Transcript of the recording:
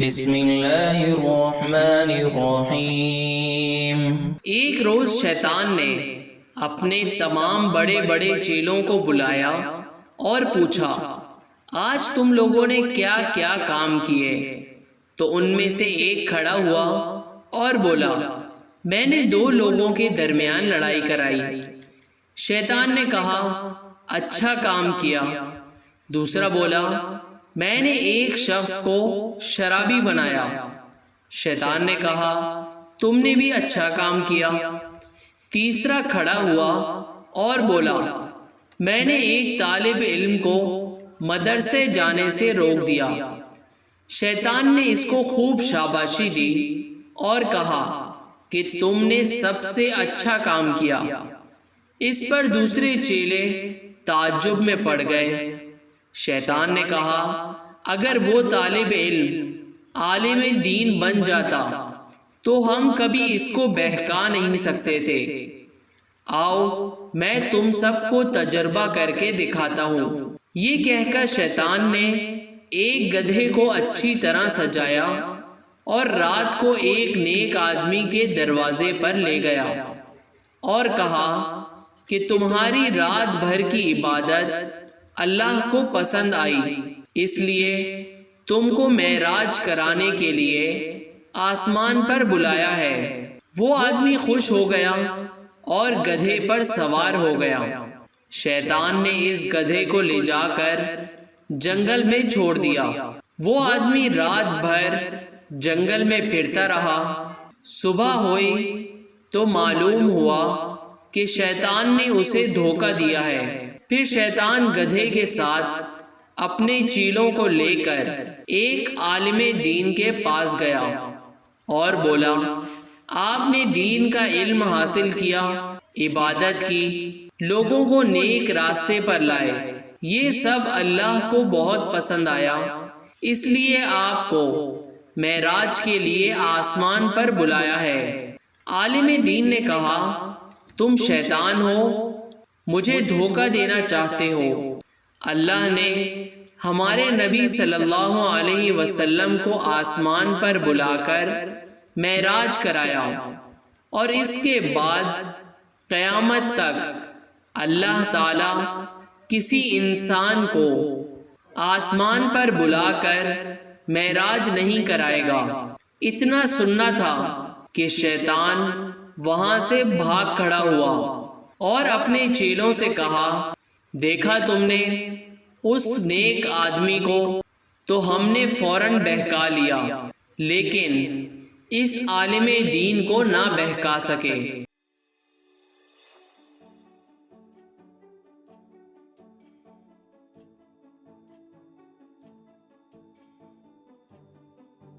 بسم اللہ الرحمن الرحیم۔ ایک روز شیطان نے اپنے تمام بڑے بڑے چیلوں کو بلایا اور پوچھا، آج تم لوگوں نے کیا کیا کام کیے؟ تو ان میں سے ایک کھڑا ہوا اور بولا، میں نے 2 لوگوں کے درمیان لڑائی کرائی۔ شیطان نے کہا، اچھا کام کیا۔ دوسرا بولا، میں نے ایک شخص کو شرابی بنایا۔ شیطان نے کہا، تم نے بھی اچھا کام کیا۔ تیسرا کھڑا ہوا اور بولا، میں نے ایک طالب علم کو مدرسے جانے سے روک دیا۔ شیطان نے اس کو خوب شاباشی دی اور کہا کہ تم نے سب سے اچھا کام کیا۔ اس پر دوسرے چیلے تعجب میں پڑ گئے۔ شیطان نے کہا، اگر وہ طالب علم عالم دین بن جاتا تو ہم کبھی اس کو بہکا نہیں سکتے تھے۔ آؤ میں تم سب کو تجربہ کر کے دکھاتا ہوں۔ یہ کہہ کر شیطان نے ایک گدھے کو اچھی طرح سجایا اور رات کو ایک نیک آدمی کے دروازے پر لے گیا اور کہا کہ تمہاری رات بھر کی عبادت اللہ کو پسند آئی، اس لیے تم کو معراج کرانے کے لیے آسمان پر بلایا ہے۔ وہ آدمی خوش ہو گیا اور گدھے پر سوار ہو گیا۔ شیطان نے اس گدھے کو لے جا کر جنگل میں چھوڑ دیا۔ وہ آدمی رات بھر جنگل میں پھرتا رہا۔ صبح ہوئی تو معلوم ہوا کہ شیطان نے اسے دھوکہ دیا ہے۔ پھر شیطان گدھے کے ساتھ اپنے چیلوں کو لے کر ایک عالم دین کے پاس گیا اور بولا، آپ نے دین کا علم حاصل کیا، عبادت کی، لوگوں کو نیک راستے پر لائے، یہ سب اللہ کو بہت پسند آیا، اس لیے آپ کو معراج کے لیے آسمان پر بلایا ہے۔ عالم دین نے کہا، تم شیطان ہو، مجھے دھوکہ دینا چاہتے ہو۔ اللہ نے ہمارے نبی صلی اللہ علیہ وسلم کو آسمان پر بلا کر معراج کرایا، اور اس کے بعد قیامت تک اللہ تعالی کسی انسان کو آسمان پر بلا کر معراج نہیں کرائے گا۔ اتنا سننا تھا کہ شیطان وہاں سے بھاگ کھڑا ہوا اور اپنے چیلوں سے کہا، دیکھا تم نے اس نیک آدمی کو تو ہم نے فوراً بہکا لیا، لیکن اس عالم دین کو نہ بہکا سکے۔